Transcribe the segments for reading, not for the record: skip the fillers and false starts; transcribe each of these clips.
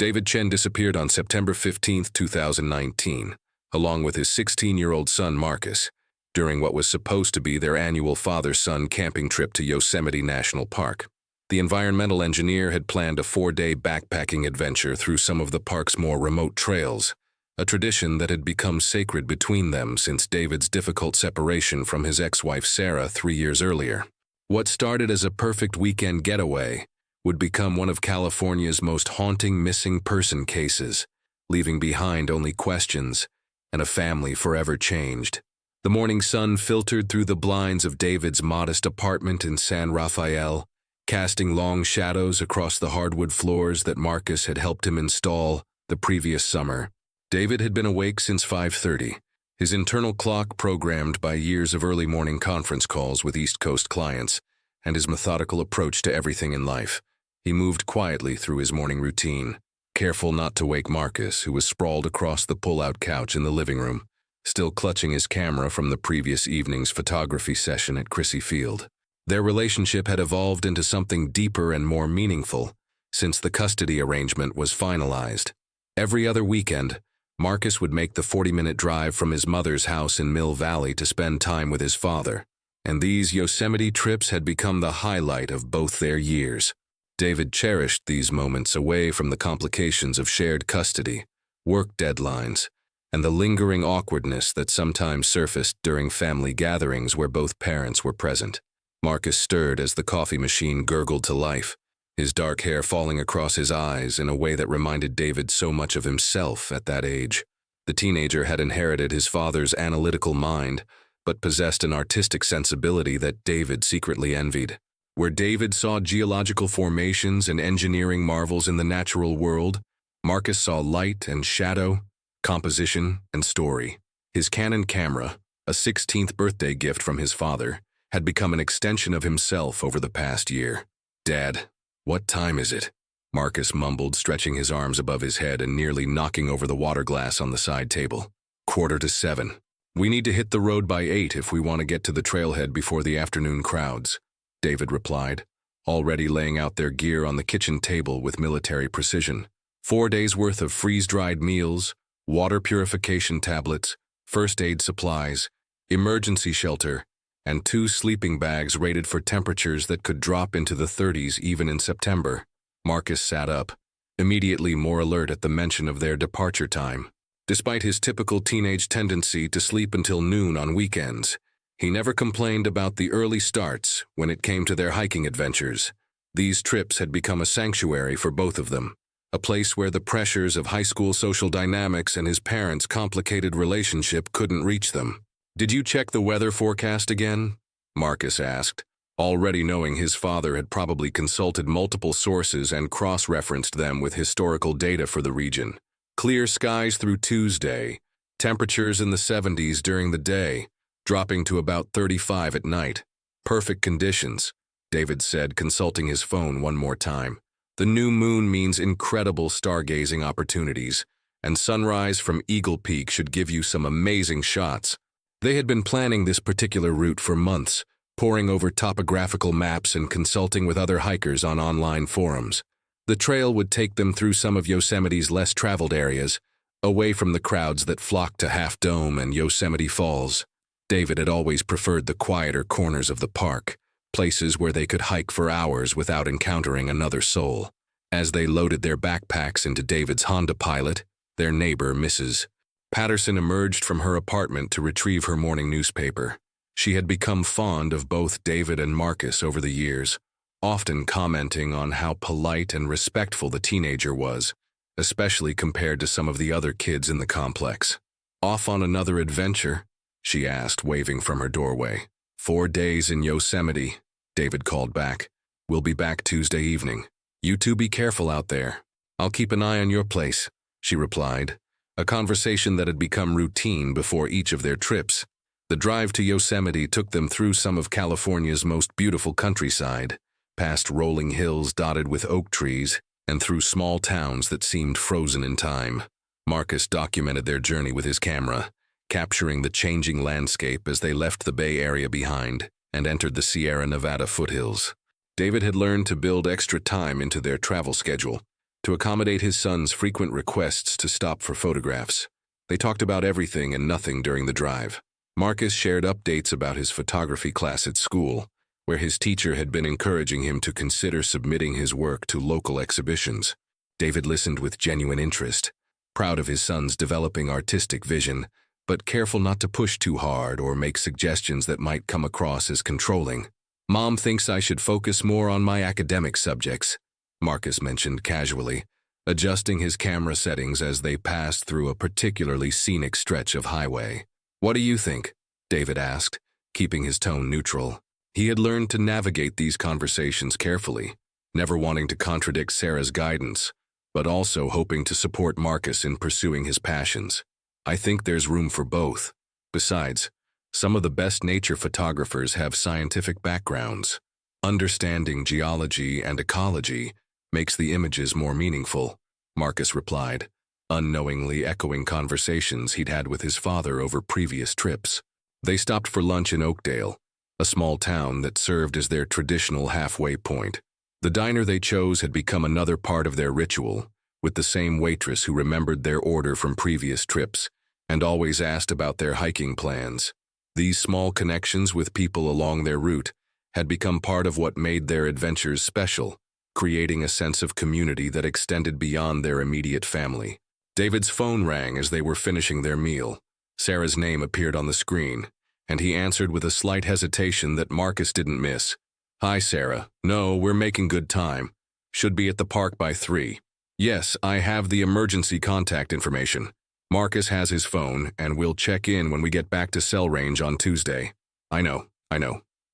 David Chen disappeared on September 15, 2019, along with his 16-year-old son Marcus, during what was supposed to be their annual father-son camping trip to Yosemite National Park. The environmental engineer had planned a 4-day backpacking adventure through some of the park's more remote trails, a tradition that had become sacred between them since David's difficult separation from his ex-wife Sarah 3 years earlier. What started as a perfect weekend getaway would become one of California's most haunting missing person cases, leaving behind only questions and a family forever changed. The morning sun filtered through the blinds of David's modest apartment in San Rafael, casting long shadows across the hardwood floors that Marcus had helped him install the previous summer. David had been awake since 5:30, his internal clock programmed by years of early morning conference calls with East Coast clients and his methodical approach to everything in life. He moved quietly through his morning routine, careful not to wake Marcus, who was sprawled across the pull-out couch in the living room, still clutching his camera from the previous evening's photography session at Crissy Field. Their relationship had evolved into something deeper and more meaningful since the custody arrangement was finalized. Every other weekend, Marcus would make the 40-minute drive from his mother's house in Mill Valley to spend time with his father, and these Yosemite trips had become the highlight of both their years. David cherished these moments away from the complications of shared custody, work deadlines, and the lingering awkwardness that sometimes surfaced during family gatherings where both parents were present. Marcus stirred as the coffee machine gurgled to life, his dark hair falling across his eyes in a way that reminded David so much of himself at that age. The teenager had inherited his father's analytical mind, but possessed an artistic sensibility that David secretly envied. Where David saw geological formations and engineering marvels in the natural world, Marcus saw light and shadow, composition and story. His Canon camera, a 16th birthday gift from his father, had become an extension of himself over the past year. "Dad, what time is it?" Marcus mumbled, stretching his arms above his head and nearly knocking over the water glass on the side table. "7:15. We need to hit the road by 8 if we want to get to the trailhead before the afternoon crowds," David replied, already laying out their gear on the kitchen table with military precision. 4 days' worth of freeze-dried meals, water purification tablets, first aid supplies, emergency shelter, and 2 sleeping bags rated for temperatures that could drop into the 30s even in September. Marcus sat up, immediately more alert at the mention of their departure time. Despite his typical teenage tendency to sleep until noon on weekends, he never complained about the early starts when it came to their hiking adventures. These trips had become a sanctuary for both of them, a place where the pressures of high school social dynamics and his parents' complicated relationship couldn't reach them. "Did you check the weather forecast again?" Marcus asked, already knowing his father had probably consulted multiple sources and cross-referenced them with historical data for the region. Clear skies through Tuesday, temperatures in the 70s during the day, dropping to about 35 at night. "Perfect conditions," David said, consulting his phone one more time. "The new moon means incredible stargazing opportunities, and sunrise from Eagle Peak should give you some amazing shots." They had been planning this particular route for months, poring over topographical maps and consulting with other hikers on online forums. The trail would take them through some of Yosemite's less traveled areas, away from the crowds that flocked to Half Dome and Yosemite Falls. David had always preferred the quieter corners of the park, places where they could hike for hours without encountering another soul. As they loaded their backpacks into David's Honda Pilot, their neighbor, Mrs. Patterson, emerged from her apartment to retrieve her morning newspaper. She had become fond of both David and Marcus over the years, often commenting on how polite and respectful the teenager was, especially compared to some of the other kids in the complex. "Off on another adventure?" she asked, waving from her doorway. 4 days in Yosemite," David called back. "We'll be back Tuesday evening. You two be careful out there." "I'll keep an eye on your place," she replied, a conversation that had become routine before each of their trips. The drive to Yosemite took them through some of California's most beautiful countryside, past rolling hills dotted with oak trees, and through small towns that seemed frozen in time. Marcus documented their journey with his camera, capturing the changing landscape as they left the Bay Area behind and entered the Sierra Nevada foothills. David had learned to build extra time into their travel schedule, to accommodate his son's frequent requests to stop for photographs. They talked about everything and nothing during the drive. Marcus shared updates about his photography class at school, where his teacher had been encouraging him to consider submitting his work to local exhibitions. David listened with genuine interest, proud of his son's developing artistic vision, but careful not to push too hard or make suggestions that might come across as controlling. "Mom thinks I should focus more on my academic subjects," Marcus mentioned casually, adjusting his camera settings as they passed through a particularly scenic stretch of highway. "What do you think?" David asked, keeping his tone neutral. He had learned to navigate these conversations carefully, never wanting to contradict Sarah's guidance, but also hoping to support Marcus in pursuing his passions. "I think there's room for both. Besides, some of the best nature photographers have scientific backgrounds. Understanding geology and ecology makes the images more meaningful," Marcus replied, unknowingly echoing conversations he'd had with his father over previous trips. They stopped for lunch in Oakdale, a small town that served as their traditional halfway point. The diner they chose had become another part of their ritual, with the same waitress who remembered their order from previous trips and always asked about their hiking plans. These small connections with people along their route had become part of what made their adventures special, creating a sense of community that extended beyond their immediate family. David's phone rang as they were finishing their meal. Sarah's name appeared on the screen, and he answered with a slight hesitation that Marcus didn't miss. "Hi, Sarah. No, we're making good time. Should be at the park by 3. Yes, I have the emergency contact information. Marcus has his phone, and we'll check in when we get back to cell range on Tuesday." I know.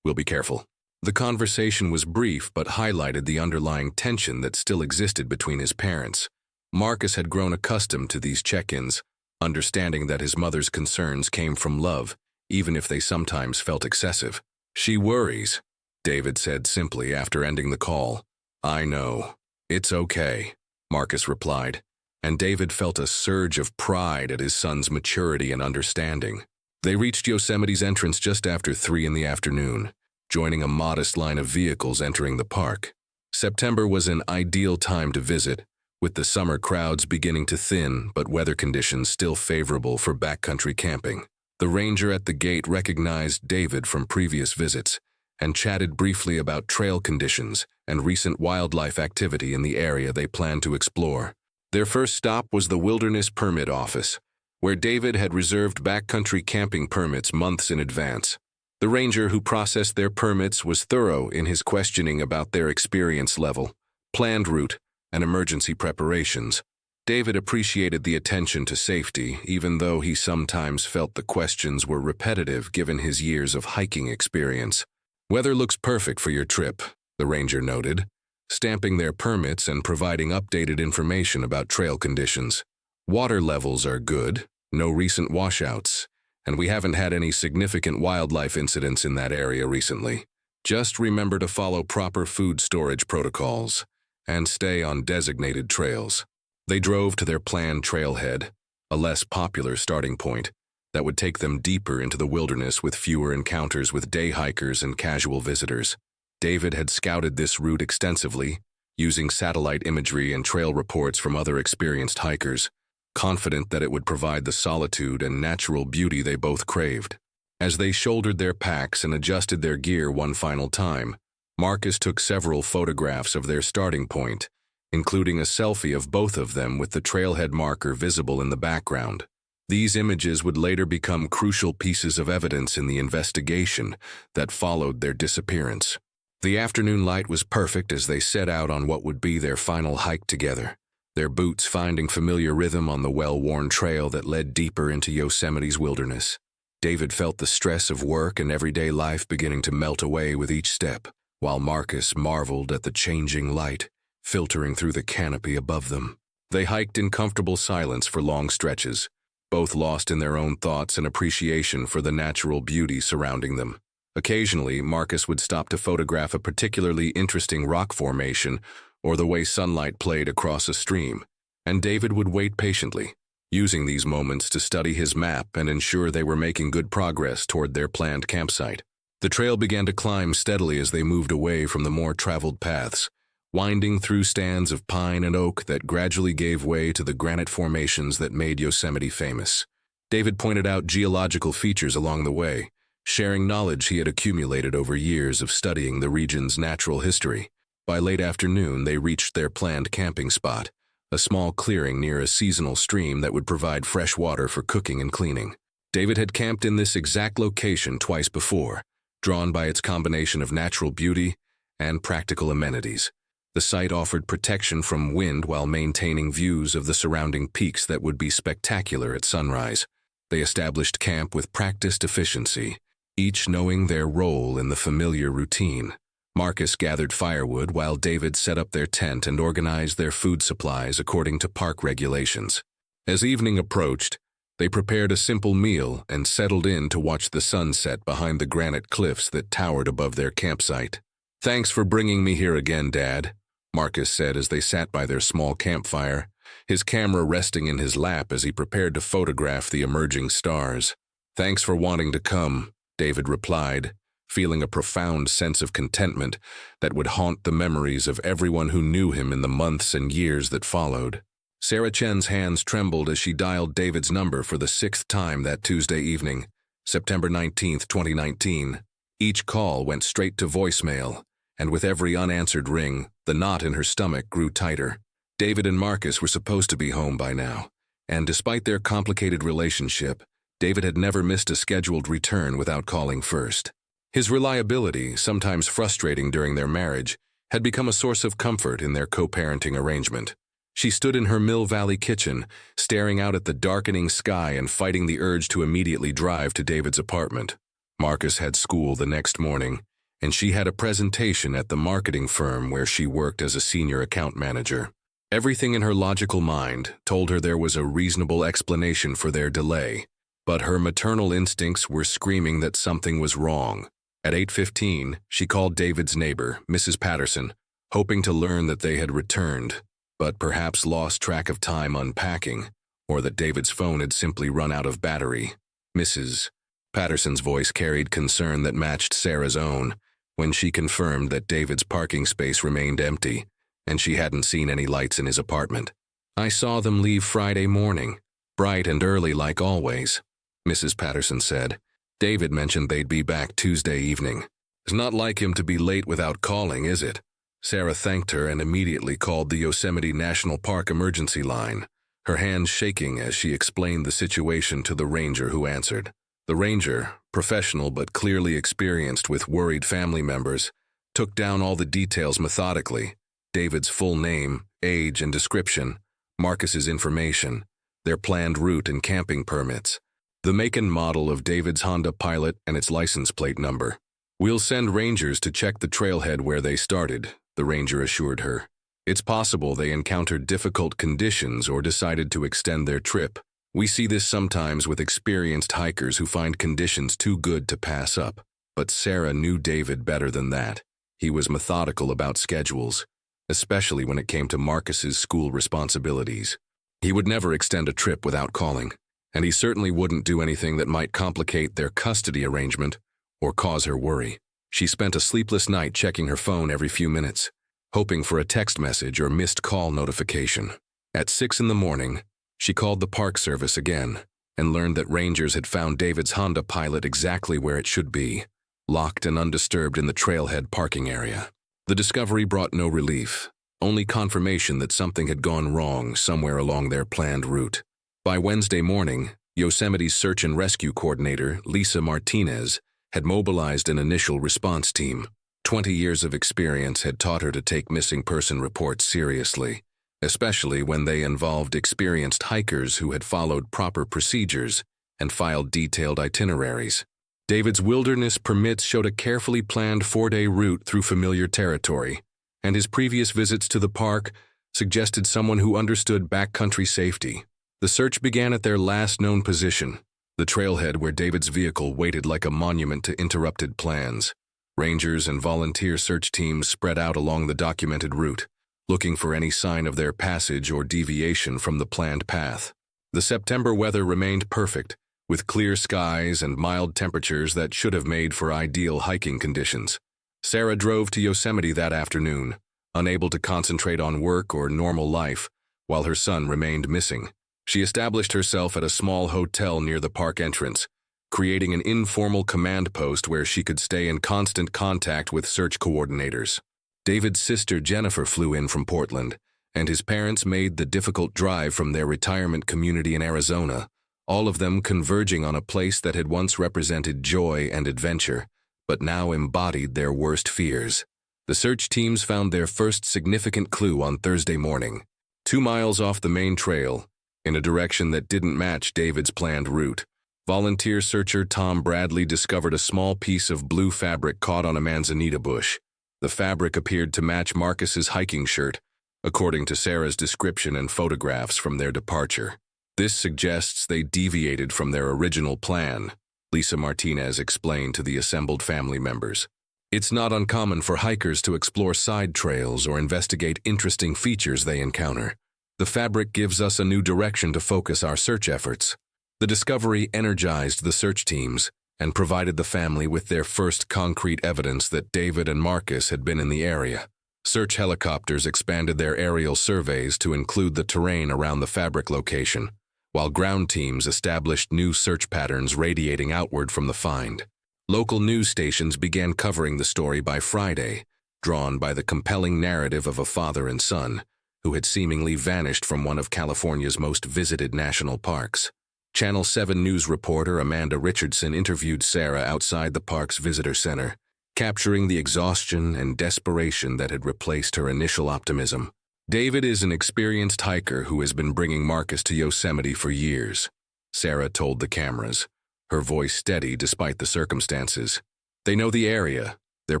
We'll be careful." The conversation was brief but highlighted the underlying tension that still existed between his parents. Marcus had grown accustomed to these check-ins, understanding that his mother's concerns came from love, even if they sometimes felt excessive. "She worries," David said simply after ending the call. "I know. It's okay," Marcus replied, and David felt a surge of pride at his son's maturity and understanding. They reached Yosemite's entrance just after 3 in the afternoon, joining a modest line of vehicles entering the park. September was an ideal time to visit, with the summer crowds beginning to thin but weather conditions still favorable for backcountry camping. The ranger at the gate recognized David from previous visits and chatted briefly about trail conditions and recent wildlife activity in the area they planned to explore. Their first stop was the Wilderness Permit Office, where David had reserved backcountry camping permits months in advance. The ranger who processed their permits was thorough in his questioning about their experience level, planned route, and emergency preparations. David appreciated the attention to safety, even though he sometimes felt the questions were repetitive given his years of hiking experience. "Weather looks perfect for your trip," the ranger noted, stamping their permits and providing updated information about trail conditions. "Water levels are good, no recent washouts, and we haven't had any significant wildlife incidents in that area recently. Just remember to follow proper food storage protocols and stay on designated trails." They drove to their planned trailhead, a less popular starting point that would take them deeper into the wilderness with fewer encounters with day hikers and casual visitors. David had scouted this route extensively, using satellite imagery and trail reports from other experienced hikers, confident that it would provide the solitude and natural beauty they both craved. As they shouldered their packs and adjusted their gear one final time, Marcus took several photographs of their starting point, including a selfie of both of them with the trailhead marker visible in the background. These images would later become crucial pieces of evidence in the investigation that followed their disappearance. The afternoon light was perfect as they set out on what would be their final hike together, their boots finding familiar rhythm on the well-worn trail that led deeper into Yosemite's wilderness. David felt the stress of work and everyday life beginning to melt away with each step, while Marcus marveled at the changing light filtering through the canopy above them. They hiked in comfortable silence for long stretches, both lost in their own thoughts and appreciation for the natural beauty surrounding them. Occasionally, Marcus would stop to photograph a particularly interesting rock formation or the way sunlight played across a stream, and David would wait patiently, using these moments to study his map and ensure they were making good progress toward their planned campsite. The trail began to climb steadily as they moved away from the more traveled paths, winding through stands of pine and oak that gradually gave way to the granite formations that made Yosemite famous. David pointed out geological features along the way, sharing knowledge he had accumulated over years of studying the region's natural history. By late afternoon, they reached their planned camping spot, a small clearing near a seasonal stream that would provide fresh water for cooking and cleaning. David had camped in this exact location twice before, drawn by its combination of natural beauty and practical amenities. The site offered protection from wind while maintaining views of the surrounding peaks that would be spectacular at sunrise. They established camp with practiced efficiency, each knowing their role in the familiar routine. Marcus gathered firewood while David set up their tent and organized their food supplies according to park regulations. As evening approached, they prepared a simple meal and settled in to watch the sunset behind the granite cliffs that towered above their campsite. "Thanks for bringing me here again, Dad," Marcus said as they sat by their small campfire, his camera resting in his lap as he prepared to photograph the emerging stars. "Thanks for wanting to come," David replied, feeling a profound sense of contentment that would haunt the memories of everyone who knew him in the months and years that followed. Sarah Chen's hands trembled as she dialed David's number for the 6th time that Tuesday evening, September 19, 2019. Each call went straight to voicemail, and with every unanswered ring, the knot in her stomach grew tighter. David and Marcus were supposed to be home by now, and despite their complicated relationship, David had never missed a scheduled return without calling first. His reliability, sometimes frustrating during their marriage, had become a source of comfort in their co-parenting arrangement. She stood in her Mill Valley kitchen, staring out at the darkening sky and fighting the urge to immediately drive to David's apartment. Marcus had school the next morning, and she had a presentation at the marketing firm where she worked as a senior account manager. Everything in her logical mind told her there was a reasonable explanation for their delay, but her maternal instincts were screaming that something was wrong. At 8:15, she called David's neighbor, Mrs. Patterson, hoping to learn that they had returned, but perhaps lost track of time unpacking, or that David's phone had simply run out of battery. Mrs. Patterson's voice carried concern that matched Sarah's own when she confirmed that David's parking space remained empty, and she hadn't seen any lights in his apartment. "I saw them leave Friday morning, bright and early like always," Mrs. Patterson said. "David mentioned they'd be back Tuesday evening. It's not like him to be late without calling, is it?" Sarah thanked her and immediately called the Yosemite National Park emergency line, her hands shaking as she explained the situation to the ranger who answered. The ranger, professional but clearly experienced with worried family members, took down all the details methodically: David's full name, age and description, Marcus's information, their planned route and camping permits, the make and model of David's Honda Pilot and its license plate number. "We'll send rangers to check the trailhead where they started," the ranger assured her. "It's possible they encountered difficult conditions or decided to extend their trip. We see this sometimes with experienced hikers who find conditions too good to pass up." But Sarah knew David better than that. He was methodical about schedules, especially when it came to Marcus's school responsibilities. He would never extend a trip without calling, and he certainly wouldn't do anything that might complicate their custody arrangement or cause her worry. She spent a sleepless night checking her phone every few minutes, hoping for a text message or missed call notification. At 6 in the morning, she called the Park Service again and learned that rangers had found David's Honda Pilot exactly where it should be, locked and undisturbed in the trailhead parking area. The discovery brought no relief, only confirmation that something had gone wrong somewhere along their planned route. By Wednesday morning, Yosemite's search and rescue coordinator, Lisa Martinez, had mobilized an initial response team. 20 years of experience had taught her to take missing person reports seriously, especially when they involved experienced hikers who had followed proper procedures and filed detailed itineraries. David's wilderness permits showed a carefully planned 4-day route through familiar territory, and his previous visits to the park suggested someone who understood backcountry safety. The search began at their last known position, the trailhead where David's vehicle waited like a monument to interrupted plans. Rangers and volunteer search teams spread out along the documented route, looking for any sign of their passage or deviation from the planned path. The September weather remained perfect, with clear skies and mild temperatures that should have made for ideal hiking conditions. Sarah drove to Yosemite that afternoon, unable to concentrate on work or normal life, while her son remained missing. She established herself at a small hotel near the park entrance, creating an informal command post where she could stay in constant contact with search coordinators. David's sister Jennifer flew in from Portland, and his parents made the difficult drive from their retirement community in Arizona, all of them converging on a place that had once represented joy and adventure, but now embodied their worst fears. The search teams found their first significant clue on Thursday morning, 2 miles off the main trail, in a direction that didn't match David's planned route. Volunteer searcher Tom Bradley discovered a small piece of blue fabric caught on a manzanita bush. The fabric appeared to match Marcus's hiking shirt, according to Sarah's description and photographs from their departure. This suggests they deviated from their original plan, Lisa Martinez explained to the assembled family members. It's not uncommon for hikers to explore side trails or investigate interesting features they encounter. The fabric gives us a new direction to focus our search efforts. The discovery energized the search teams and provided the family with their first concrete evidence that David and Marcus had been in the area. Search helicopters expanded their aerial surveys to include the terrain around the fabric location, while ground teams established new search patterns radiating outward from the find. Local news stations began covering the story by Friday, drawn by the compelling narrative of a father and son who had seemingly vanished from one of California's most visited national parks. Channel 7 news reporter Amanda Richardson interviewed Sarah outside the park's visitor center, capturing the exhaustion and desperation that had replaced her initial optimism. David is an experienced hiker who has been bringing Marcus to Yosemite for years, Sarah told the cameras, her voice steady despite the circumstances. They know the area, they're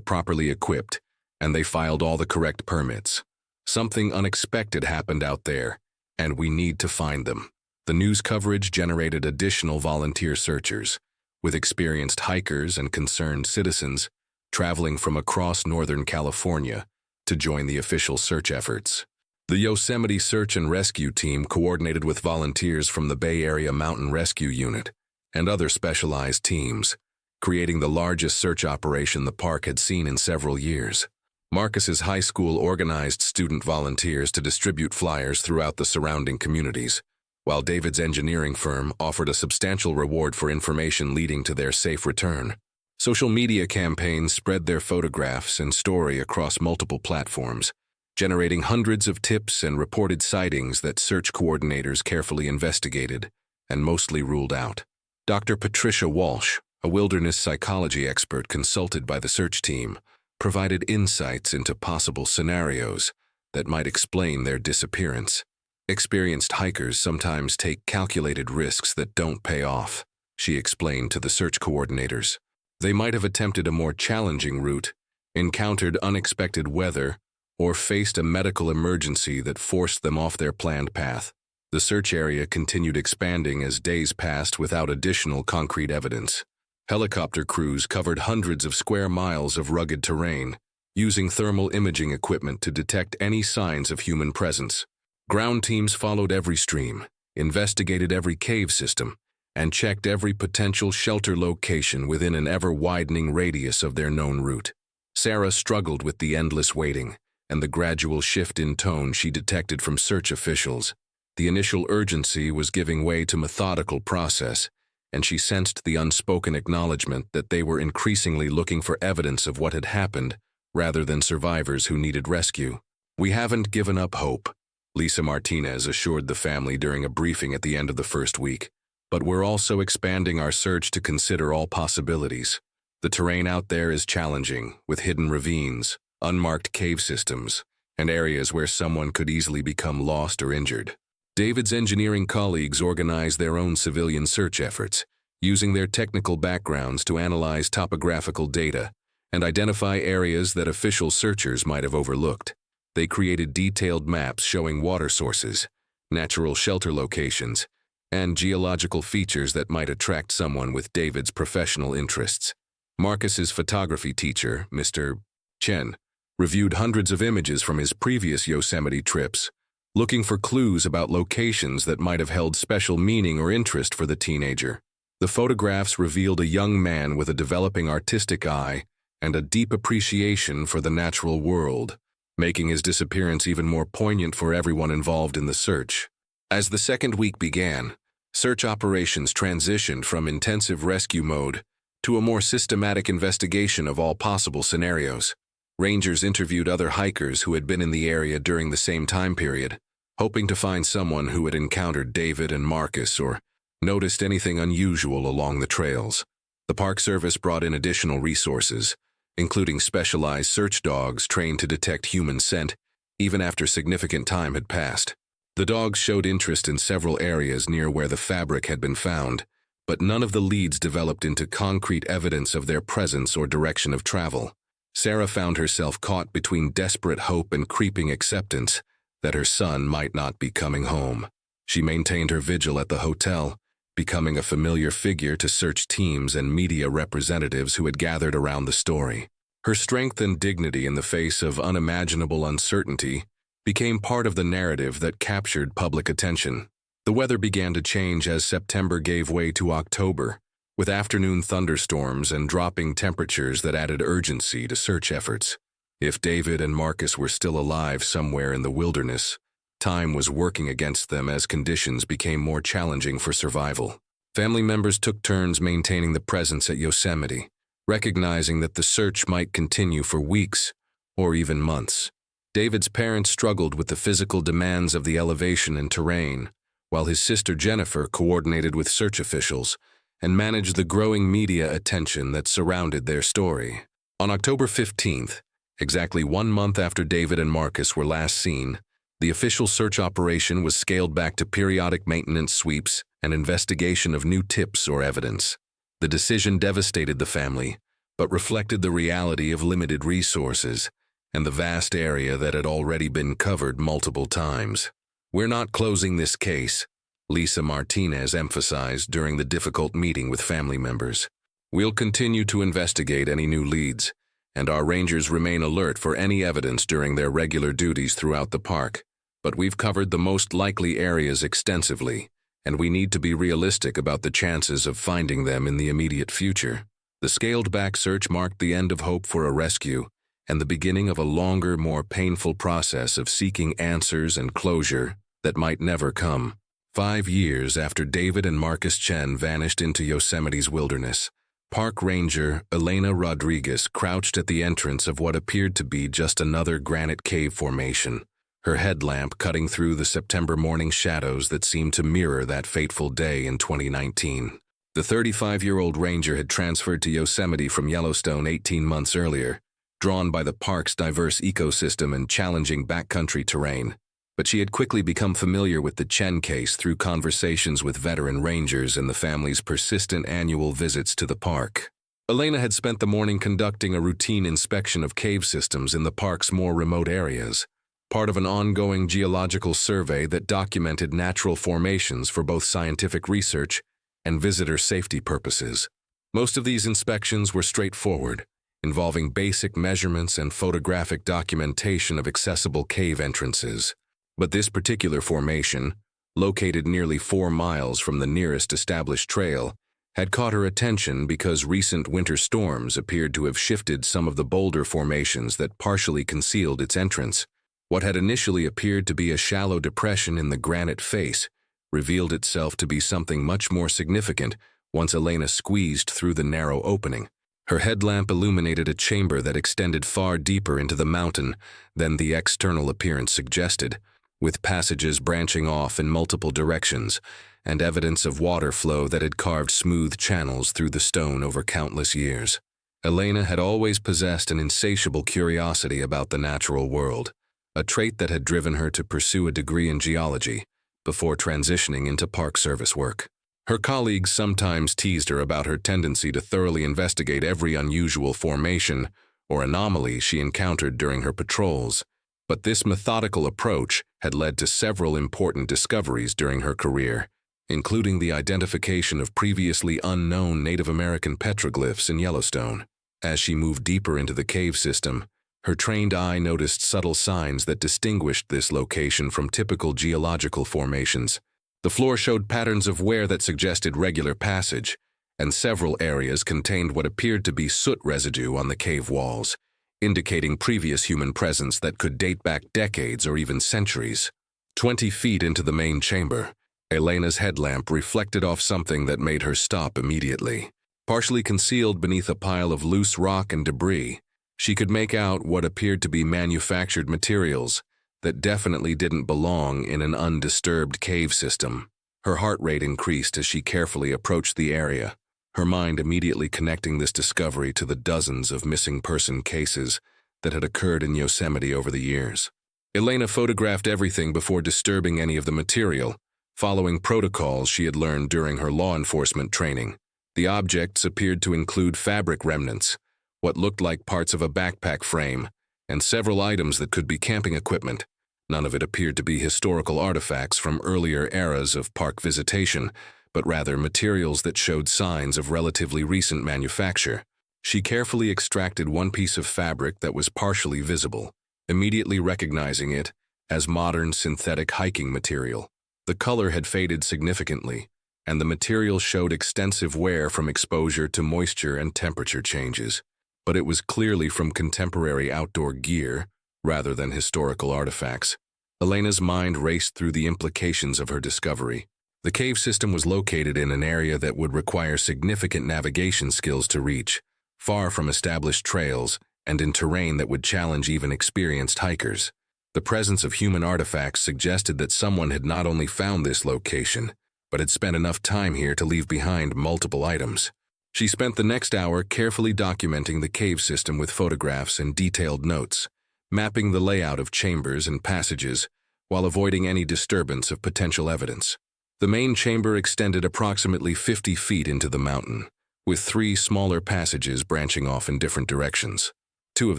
properly equipped, and they filed all the correct permits. Something unexpected happened out there, and we need to find them. The news coverage generated additional volunteer searchers, with experienced hikers and concerned citizens traveling from across Northern California to join the official search efforts. The Yosemite Search and Rescue Team coordinated with volunteers from the Bay Area Mountain Rescue Unit and other specialized teams, creating the largest search operation the park had seen in several years. Marcus's high school organized student volunteers to distribute flyers throughout the surrounding communities, while David's engineering firm offered a substantial reward for information leading to their safe return. Social media campaigns spread their photographs and story across multiple platforms, generating hundreds of tips and reported sightings that search coordinators carefully investigated and mostly ruled out. Dr. Patricia Walsh, a wilderness psychology expert consulted by the search team, provided insights into possible scenarios that might explain their disappearance. Experienced hikers sometimes take calculated risks that don't pay off, she explained to the search coordinators. They might have attempted a more challenging route, encountered unexpected weather, or faced a medical emergency that forced them off their planned path. The search area continued expanding as days passed without additional concrete evidence. Helicopter crews covered hundreds of square miles of rugged terrain, using thermal imaging equipment to detect any signs of human presence. Ground teams followed every stream, investigated every cave system, and checked every potential shelter location within an ever-widening radius of their known route. Sarah struggled with the endless waiting and the gradual shift in tone she detected from search officials. The initial urgency was giving way to methodical process, and she sensed the unspoken acknowledgement that they were increasingly looking for evidence of what had happened rather than survivors who needed rescue. "We haven't given up hope," Lisa Martinez assured the family during a briefing at the end of the first week. "But we're also expanding our search to consider all possibilities. The terrain out there is challenging, with hidden ravines, unmarked cave systems, and areas where someone could easily become lost or injured." David's engineering colleagues organized their own civilian search efforts, using their technical backgrounds to analyze topographical data and identify areas that official searchers might have overlooked. They created detailed maps showing water sources, natural shelter locations, and geological features that might attract someone with David's professional interests. Marcus's photography teacher, Mr. Chen, reviewed hundreds of images from his previous Yosemite trips, looking for clues about locations that might have held special meaning or interest for the teenager. The photographs revealed a young man with a developing artistic eye and a deep appreciation for the natural world, making his disappearance even more poignant for everyone involved in the search. As the second week began, search operations transitioned from intensive rescue mode to a more systematic investigation of all possible scenarios. Rangers interviewed other hikers who had been in the area during the same time period, hoping to find someone who had encountered David and Marcus or noticed anything unusual along the trails. The Park Service brought in additional resources, including specialized search dogs trained to detect human scent, even after significant time had passed. The dogs showed interest in several areas near where the fabric had been found, but none of the leads developed into concrete evidence of their presence or direction of travel. Sarah found herself caught between desperate hope and creeping acceptance that her son might not be coming home. She maintained her vigil at the hotel, becoming a familiar figure to search teams and media representatives who had gathered around the story. Her strength and dignity in the face of unimaginable uncertainty became part of the narrative that captured public attention. The weather began to change as September gave way to October, with afternoon thunderstorms and dropping temperatures that added urgency to search efforts. If David and Marcus were still alive somewhere in the wilderness, time was working against them as conditions became more challenging for survival. Family members took turns maintaining the presence at Yosemite, recognizing that the search might continue for weeks or even months. David's parents struggled with the physical demands of the elevation and terrain, while his sister Jennifer coordinated with search officials and managed the growing media attention that surrounded their story. On October 15th, exactly 1 month after David and Marcus were last seen, the official search operation was scaled back to periodic maintenance sweeps and investigation of new tips or evidence. The decision devastated the family, but reflected the reality of limited resources and the vast area that had already been covered multiple times. "We're not closing this case," Lisa Martinez emphasized during the difficult meeting with family members. "We'll continue to investigate any new leads, and our rangers remain alert for any evidence during their regular duties throughout the park. But we've covered the most likely areas extensively, and we need to be realistic about the chances of finding them in the immediate future." The scaled-back search marked the end of hope for a rescue and the beginning of a longer, more painful process of seeking answers and closure that might never come. 5 years after David and Marcus Chen vanished into Yosemite's wilderness, Park Ranger Elena Rodriguez crouched at the entrance of what appeared to be just another granite cave formation, her headlamp cutting through the September morning shadows that seemed to mirror that fateful day in 2019. The 35-year-old ranger had transferred to Yosemite from Yellowstone 18 months earlier, drawn by the park's diverse ecosystem and challenging backcountry terrain. But she had quickly become familiar with the Chen case through conversations with veteran rangers and the family's persistent annual visits to the park. Elena had spent the morning conducting a routine inspection of cave systems in the park's more remote areas, part of an ongoing geological survey that documented natural formations for both scientific research and visitor safety purposes. Most of these inspections were straightforward, involving basic measurements and photographic documentation of accessible cave entrances. But this particular formation, located nearly 4 miles from the nearest established trail, had caught her attention because recent winter storms appeared to have shifted some of the boulder formations that partially concealed its entrance. What had initially appeared to be a shallow depression in the granite face revealed itself to be something much more significant once Elena squeezed through the narrow opening. Her headlamp illuminated a chamber that extended far deeper into the mountain than the external appearance suggested, with passages branching off in multiple directions and evidence of water flow that had carved smooth channels through the stone over countless years. Elena had always possessed an insatiable curiosity about the natural world, a trait that had driven her to pursue a degree in geology before transitioning into Park Service work. Her colleagues sometimes teased her about her tendency to thoroughly investigate every unusual formation or anomaly she encountered during her patrols, but this methodical approach had led to several important discoveries during her career, including the identification of previously unknown Native American petroglyphs in Yellowstone. As she moved deeper into the cave system, her trained eye noticed subtle signs that distinguished this location from typical geological formations. The floor showed patterns of wear that suggested regular passage, and several areas contained what appeared to be soot residue on the cave walls, indicating previous human presence that could date back decades or even centuries. 20 feet into the main chamber, Elena's headlamp reflected off something that made her stop immediately. Partially concealed beneath a pile of loose rock and debris, she could make out what appeared to be manufactured materials that definitely didn't belong in an undisturbed cave system. Her heart rate increased as she carefully approached the area, her mind immediately connecting this discovery to the dozens of missing person cases that had occurred in Yosemite over the years. Elena photographed everything before disturbing any of the material, following protocols she had learned during her law enforcement training. The objects appeared to include fabric remnants, what looked like parts of a backpack frame, and several items that could be camping equipment. None of it appeared to be historical artifacts from earlier eras of park visitation, but rather materials that showed signs of relatively recent manufacture. She carefully extracted one piece of fabric that was partially visible, immediately recognizing it as modern synthetic hiking material. The color had faded significantly, and the material showed extensive wear from exposure to moisture and temperature changes. But it was clearly from contemporary outdoor gear rather than historical artifacts. Elena's mind raced through the implications of her discovery. The cave system was located in an area that would require significant navigation skills to reach, far from established trails and in terrain that would challenge even experienced hikers. The presence of human artifacts suggested that someone had not only found this location, but had spent enough time here to leave behind multiple items. She spent the next hour carefully documenting the cave system with photographs and detailed notes, mapping the layout of chambers and passages while avoiding any disturbance of potential evidence. The main chamber extended approximately 50 feet into the mountain, with 3 smaller passages branching off in different directions. 2 of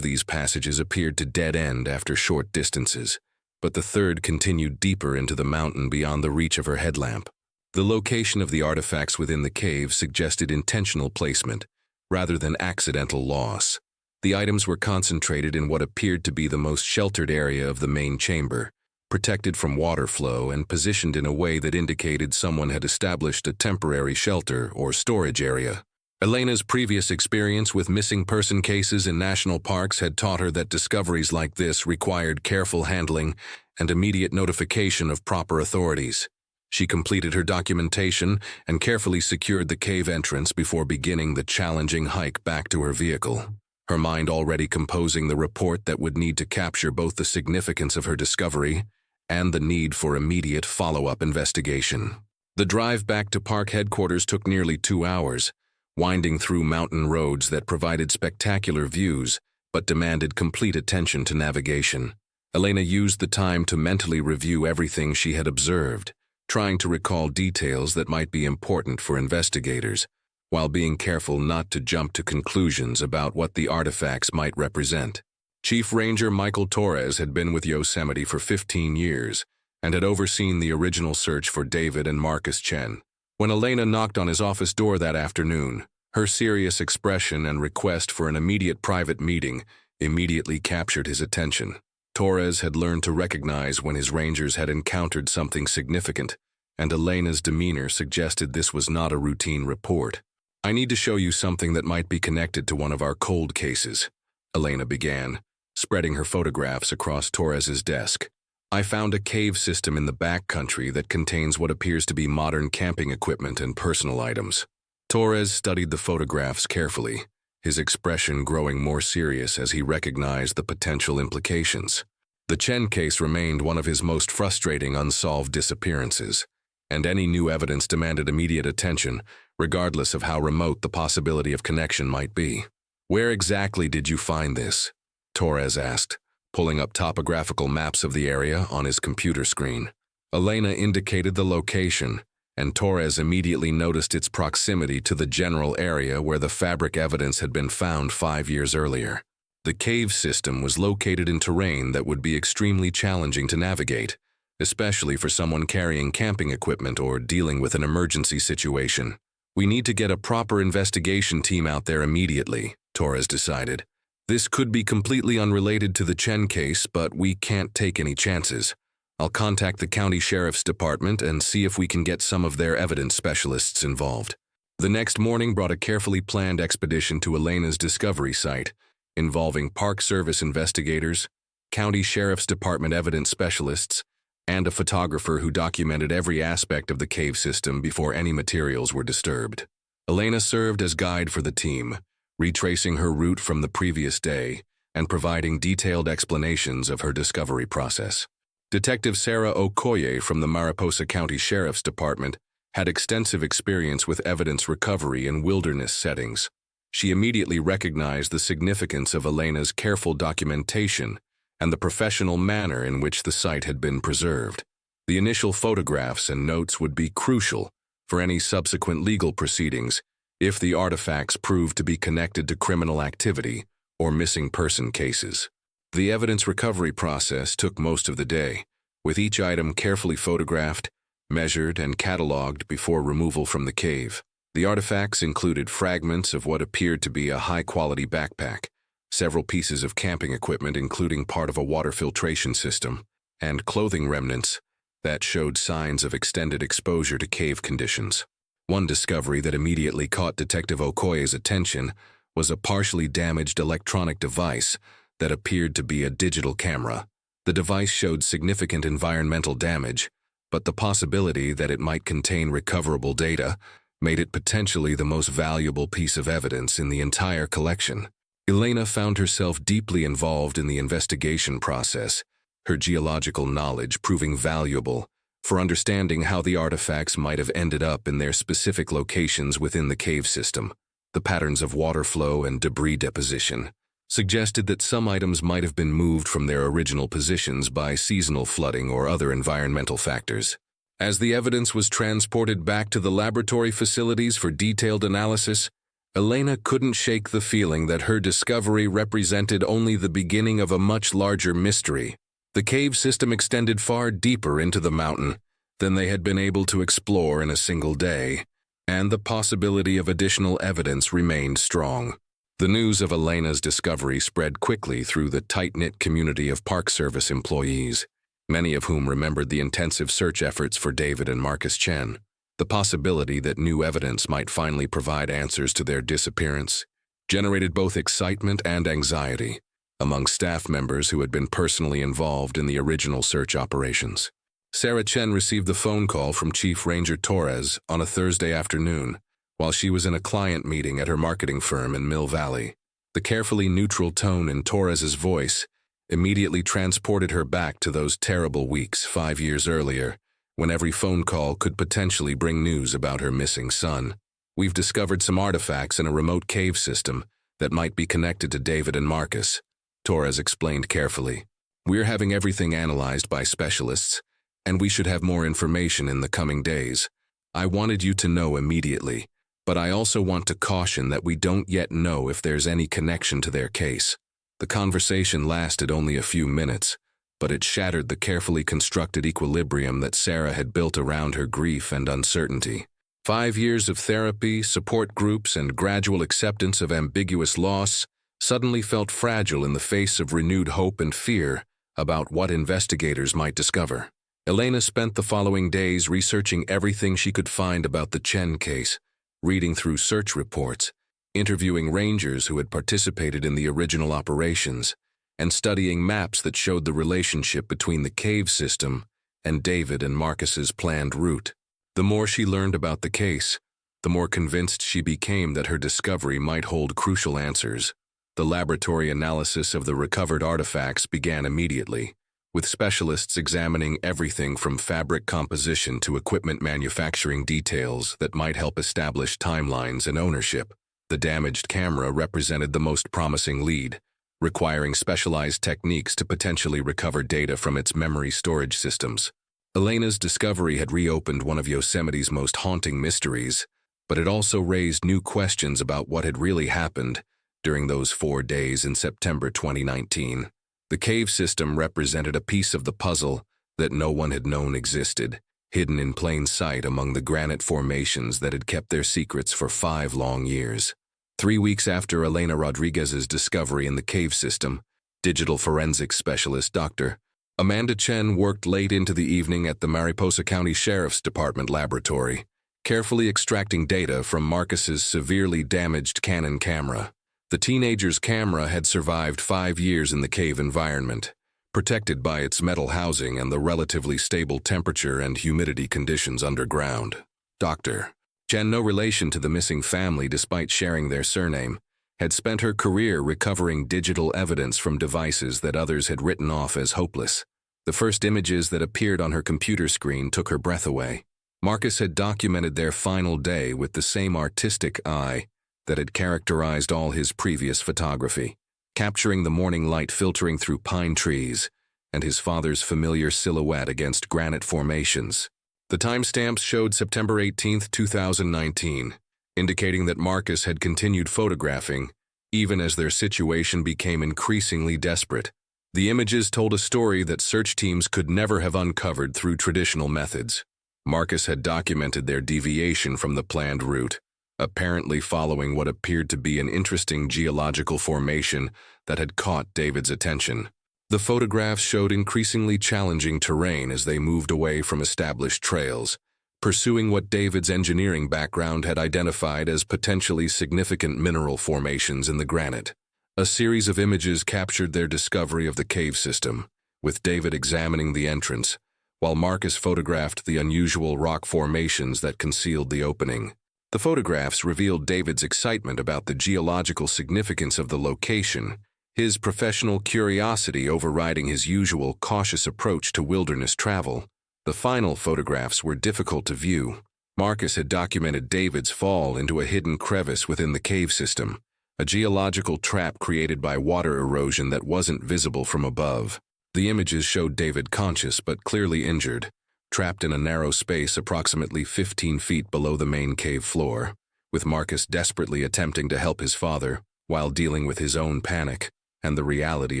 these passages appeared to dead end after short distances, but the third continued deeper into the mountain beyond the reach of her headlamp. The location of the artifacts within the cave suggested intentional placement, rather than accidental loss. The items were concentrated in what appeared to be the most sheltered area of the main chamber, protected from water flow and positioned in a way that indicated someone had established a temporary shelter or storage area. Elena's previous experience with missing person cases in national parks had taught her that discoveries like this required careful handling and immediate notification of proper authorities. She completed her documentation and carefully secured the cave entrance before beginning the challenging hike back to her vehicle, her mind already composing the report that would need to capture both the significance of her discovery and the need for immediate follow-up investigation. The drive back to park headquarters took nearly 2 hours, winding through mountain roads that provided spectacular views but demanded complete attention to navigation. Elena used the time to mentally review everything she had observed, trying to recall details that might be important for investigators, while being careful not to jump to conclusions about what the artifacts might represent. Chief Ranger Michael Torres had been with Yosemite for 15 years and had overseen the original search for David and Marcus Chen. When Elena knocked on his office door that afternoon, her serious expression and request for an immediate private meeting immediately captured his attention. Torres had learned to recognize when his rangers had encountered something significant, and Elena's demeanor suggested this was not a routine report. "I need to show you something that might be connected to one of our cold cases," Elena began, spreading her photographs across Torres's desk. "I found a cave system in the backcountry that contains what appears to be modern camping equipment and personal items." Torres studied the photographs carefully, his expression growing more serious as he recognized the potential implications. The Chen case remained one of his most frustrating unsolved disappearances, and any new evidence demanded immediate attention, regardless of how remote the possibility of connection might be. "Where exactly did you find this?" Torres asked, pulling up topographical maps of the area on his computer screen. Elena indicated the location, and Torres immediately noticed its proximity to the general area where the fabric evidence had been found 5 years earlier. The cave system was located in terrain that would be extremely challenging to navigate, especially for someone carrying camping equipment or dealing with an emergency situation. "We need to get a proper investigation team out there immediately," Torres decided. "This could be completely unrelated to the Chen case, but we can't take any chances. I'll contact the county sheriff's department and see if we can get some of their evidence specialists involved." The next morning brought a carefully planned expedition to Elena's discovery site, involving Park Service investigators, County Sheriff's Department evidence specialists, and a photographer who documented every aspect of the cave system before any materials were disturbed. Elena served as guide for the team, retracing her route from the previous day and providing detailed explanations of her discovery process. Detective Sarah Okoye from the Mariposa County Sheriff's Department had extensive experience with evidence recovery in wilderness settings. She immediately recognized the significance of Elena's careful documentation and the professional manner in which the site had been preserved. The initial photographs and notes would be crucial for any subsequent legal proceedings if the artifacts proved to be connected to criminal activity or missing person cases. The evidence recovery process took most of the day, with each item carefully photographed, measured, and cataloged before removal from the cave. The artifacts included fragments of what appeared to be a high-quality backpack, several pieces of camping equipment including part of a water filtration system, and clothing remnants that showed signs of extended exposure to cave conditions. One discovery that immediately caught Detective Okoye's attention was a partially damaged electronic device that appeared to be a digital camera. The device showed significant environmental damage, but the possibility that it might contain recoverable data made it potentially the most valuable piece of evidence in the entire collection. Elena found herself deeply involved in the investigation process, her geological knowledge proving valuable for understanding how the artifacts might have ended up in their specific locations within the cave system. The patterns of water flow and debris deposition suggested that some items might have been moved from their original positions by seasonal flooding or other environmental factors. As the evidence was transported back to the laboratory facilities for detailed analysis, Elena couldn't shake the feeling that her discovery represented only the beginning of a much larger mystery. The cave system extended far deeper into the mountain than they had been able to explore in a single day, and the possibility of additional evidence remained strong. The news of Elena's discovery spread quickly through the tight-knit community of Park Service employees, many of whom remembered the intensive search efforts for David and Marcus Chen. The possibility that new evidence might finally provide answers to their disappearance generated both excitement and anxiety among staff members who had been personally involved in the original search operations. Sarah Chen received the phone call from Chief Ranger Torres on a Thursday afternoon while she was in a client meeting at her marketing firm in Mill Valley. The carefully neutral tone in Torres's voice immediately transported her back to those terrible weeks 5 years earlier, when every phone call could potentially bring news about her missing son. "We've discovered some artifacts in a remote cave system that might be connected to David and Marcus," Torres explained carefully. "We're having everything analyzed by specialists, and we should have more information in the coming days. I wanted you to know immediately, but I also want to caution that we don't yet know if there's any connection to their case." The conversation lasted only a few minutes, but it shattered the carefully constructed equilibrium that Sarah had built around her grief and uncertainty. 5 years of therapy, support groups, and gradual acceptance of ambiguous loss suddenly felt fragile in the face of renewed hope and fear about what investigators might discover. Elena spent the following days researching everything she could find about the Chen case, reading through search reports, interviewing rangers who had participated in the original operations, and studying maps that showed the relationship between the cave system and David and Marcus's planned route. The more she learned about the case, the more convinced she became that her discovery might hold crucial answers. The laboratory analysis of the recovered artifacts began immediately, with specialists examining everything from fabric composition to equipment manufacturing details that might help establish timelines and ownership. The damaged camera represented the most promising lead, requiring specialized techniques to potentially recover data from its memory storage systems. Elena's discovery had reopened one of Yosemite's most haunting mysteries, but it also raised new questions about what had really happened during those 4 days in September 2019. The cave system represented a piece of the puzzle that no one had known existed, hidden in plain sight among the granite formations that had kept their secrets for 5 long years. 3 weeks after Elena Rodriguez's discovery in the cave system, digital forensics specialist Dr. Amanda Chen worked late into the evening at the Mariposa County Sheriff's Department laboratory, carefully extracting data from Marcus's severely damaged Canon camera. The teenager's camera had survived 5 years in the cave environment, protected by its metal housing and the relatively stable temperature and humidity conditions underground. Dr. Chen, no relation to the missing family despite sharing their surname, had spent her career recovering digital evidence from devices that others had written off as hopeless. The first images that appeared on her computer screen took her breath away. Marcus had documented their final day with the same artistic eye that had characterized all his previous photography, capturing the morning light filtering through pine trees and his father's familiar silhouette against granite formations. The timestamps showed September 18, 2019, indicating that Marcus had continued photographing even as their situation became increasingly desperate. The images told a story that search teams could never have uncovered through traditional methods. Marcus had documented their deviation from the planned route, apparently following what appeared to be an interesting geological formation that had caught David's attention. The photographs showed increasingly challenging terrain as they moved away from established trails, pursuing what David's engineering background had identified as potentially significant mineral formations in the granite. A series of images captured their discovery of the cave system, with David examining the entrance, while Marcus photographed the unusual rock formations that concealed the opening. The photographs revealed David's excitement about the geological significance of the location, his professional curiosity overriding his usual cautious approach to wilderness travel. The final photographs were difficult to view. Marcus had documented David's fall into a hidden crevice within the cave system, a geological trap created by water erosion that wasn't visible from above. The images showed David conscious but clearly injured, trapped in a narrow space approximately 15 feet below the main cave floor, with Marcus desperately attempting to help his father while dealing with his own panic and the reality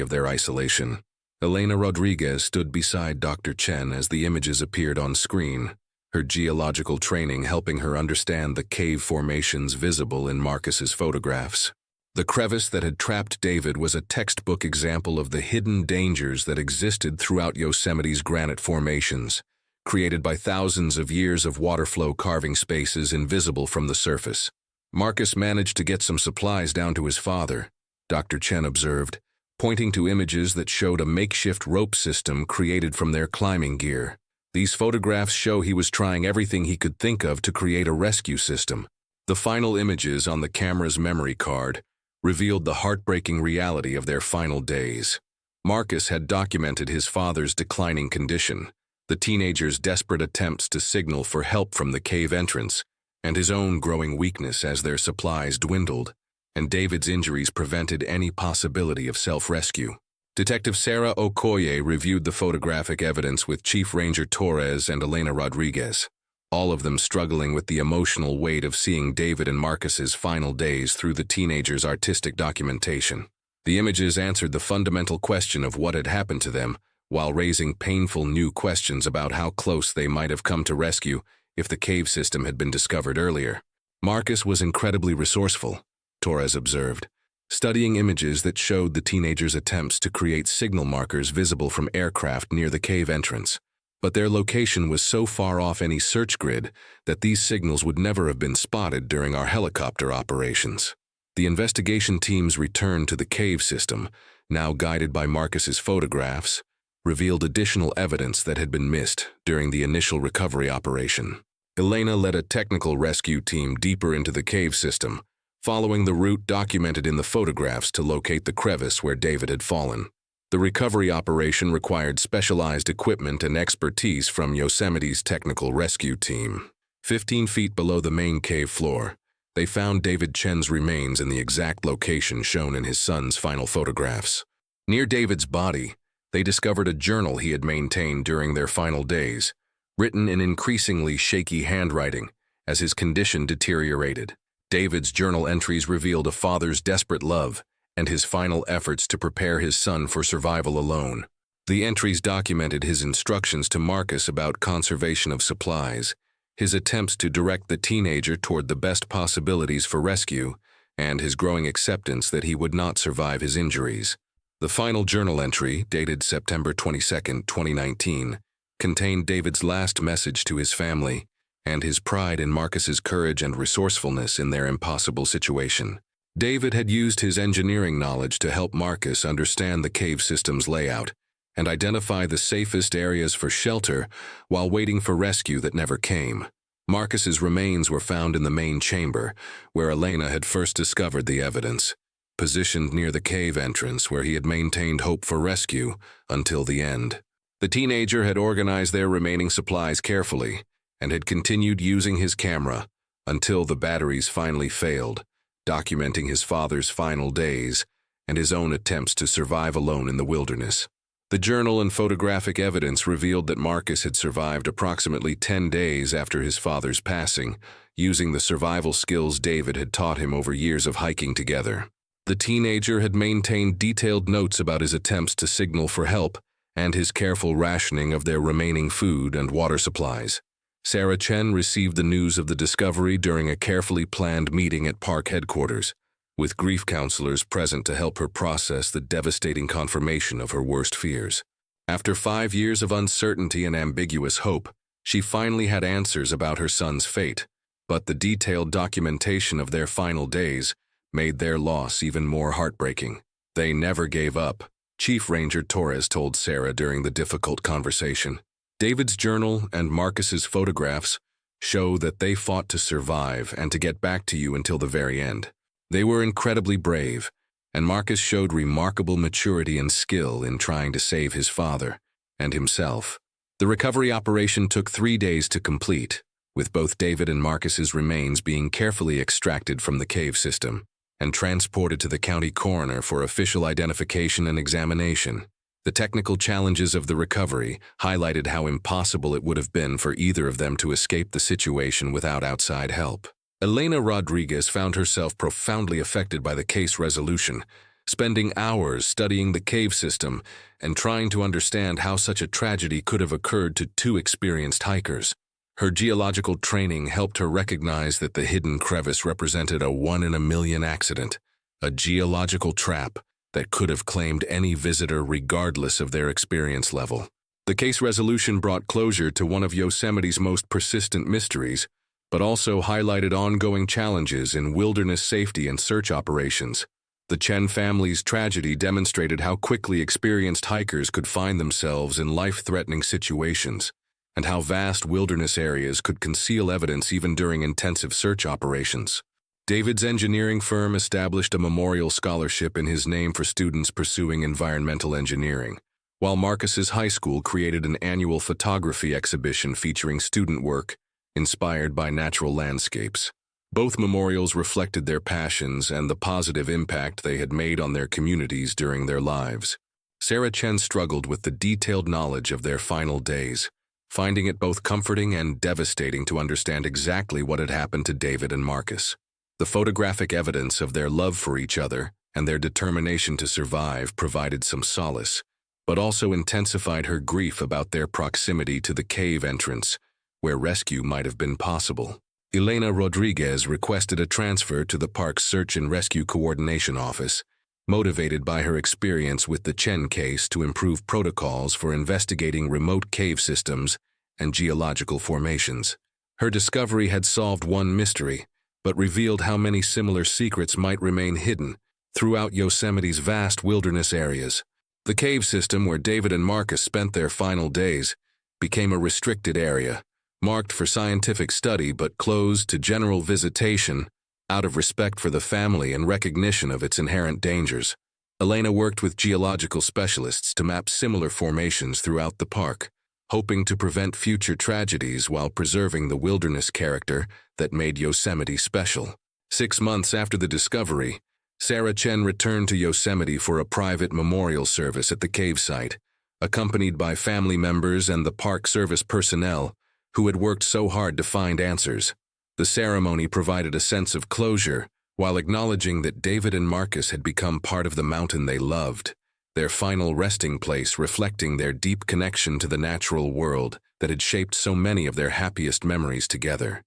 of their isolation. Elena Rodriguez stood beside Dr. Chen as the images appeared on screen, her geological training helping her understand the cave formations visible in Marcus's photographs. The crevice that had trapped David was a textbook example of the hidden dangers that existed throughout Yosemite's granite formations, created by thousands of years of water flow carving spaces invisible from the surface. Marcus managed to get some supplies down to his father, Dr. Chen observed, pointing to images that showed a makeshift rope system created from their climbing gear. These photographs show he was trying everything he could think of to create a rescue system. The final images on the camera's memory card revealed the heartbreaking reality of their final days. Marcus had documented his father's declining condition, the teenager's desperate attempts to signal for help from the cave entrance, and his own growing weakness as their supplies dwindled, and David's injuries prevented any possibility of self-rescue. Detective Sarah Okoye reviewed the photographic evidence with Chief Ranger Torres and Elena Rodriguez, all of them struggling with the emotional weight of seeing David and Marcus's final days through the teenager's artistic documentation. The images answered the fundamental question of what had happened to them, while raising painful new questions about how close they might have come to rescue if the cave system had been discovered earlier. Marcus was incredibly resourceful, Torres observed, studying images that showed the teenager's attempts to create signal markers visible from aircraft near the cave entrance. But their location was so far off any search grid that these signals would never have been spotted during our helicopter operations. The investigation teams returned to the cave system, now guided by Marcus's photographs, revealed additional evidence that had been missed during the initial recovery operation. Elena led a technical rescue team deeper into the cave system, following the route documented in the photographs to locate the crevice where David had fallen. The recovery operation required specialized equipment and expertise from Yosemite's technical rescue team. 15 feet below the main cave floor, they found David Chen's remains in the exact location shown in his son's final photographs. Near David's body, they discovered a journal he had maintained during their final days, written in increasingly shaky handwriting as his condition deteriorated. David's journal entries revealed a father's desperate love and his final efforts to prepare his son for survival alone. The entries documented his instructions to Marcus about conservation of supplies, his attempts to direct the teenager toward the best possibilities for rescue, and his growing acceptance that he would not survive his injuries. The final journal entry, dated September 22, 2019, contained David's last message to his family and his pride in Marcus's courage and resourcefulness in their impossible situation. David had used his engineering knowledge to help Marcus understand the cave system's layout and identify the safest areas for shelter while waiting for rescue that never came. Marcus's remains were found in the main chamber, where Elena had first discovered the evidence, positioned near the cave entrance where he had maintained hope for rescue until the end. The teenager had organized their remaining supplies carefully and had continued using his camera until the batteries finally failed, documenting his father's final days and his own attempts to survive alone in the wilderness. The journal and photographic evidence revealed that Marcus had survived approximately 10 days after his father's passing, using the survival skills David had taught him over years of hiking together. The teenager had maintained detailed notes about his attempts to signal for help and his careful rationing of their remaining food and water supplies. Sarah Chen received the news of the discovery during a carefully planned meeting at park headquarters, with grief counselors present to help her process the devastating confirmation of her worst fears. After 5 years of uncertainty and ambiguous hope, she finally had answers about her son's fate, but the detailed documentation of their final days made their loss even more heartbreaking. They never gave up, Chief Ranger Torres told Sarah during the difficult conversation. David's journal and Marcus's photographs show that they fought to survive and to get back to you until the very end. They were incredibly brave, and Marcus showed remarkable maturity and skill in trying to save his father and himself. The recovery operation took 3 days to complete, with both David and Marcus's remains being carefully extracted from the cave system and transported to the county coroner for official identification and examination. The technical challenges of the recovery highlighted how impossible it would have been for either of them to escape the situation without outside help. Elena Rodriguez found herself profoundly affected by the case resolution, spending hours studying the cave system and trying to understand how such a tragedy could have occurred to 2 experienced hikers. Her geological training helped her recognize that the hidden crevice represented a 1-in-a-million accident, a geological trap that could have claimed any visitor regardless of their experience level. The case resolution brought closure to one of Yosemite's most persistent mysteries, but also highlighted ongoing challenges in wilderness safety and search operations. The Chen family's tragedy demonstrated how quickly experienced hikers could find themselves in life-threatening situations, and how vast wilderness areas could conceal evidence even during intensive search operations. David's engineering firm established a memorial scholarship in his name for students pursuing environmental engineering, while Marcus's high school created an annual photography exhibition featuring student work inspired by natural landscapes. Both memorials reflected their passions and the positive impact they had made on their communities during their lives. Sarah Chen struggled with the detailed knowledge of their final days, finding it both comforting and devastating to understand exactly what had happened to David and Marcus. The photographic evidence of their love for each other and their determination to survive provided some solace, but also intensified her grief about their proximity to the cave entrance, where rescue might have been possible. Elena Rodriguez requested a transfer to the park's Search and Rescue Coordination Office, motivated by her experience with the Chen case to improve protocols for investigating remote cave systems and geological formations. Her discovery had solved one mystery, but revealed how many similar secrets might remain hidden throughout Yosemite's vast wilderness areas. The cave system where David and Marcus spent their final days became a restricted area, marked for scientific study but closed to general visitation out of respect for the family and recognition of its inherent dangers. Elena worked with geological specialists to map similar formations throughout the park, hoping to prevent future tragedies while preserving the wilderness character that made Yosemite special. 6 months after the discovery, Sarah Chen returned to Yosemite for a private memorial service at the cave site, accompanied by family members and the Park Service personnel who had worked so hard to find answers. The ceremony provided a sense of closure while acknowledging that David and Marcus had become part of the mountain they loved, their final resting place reflecting their deep connection to the natural world that had shaped so many of their happiest memories together.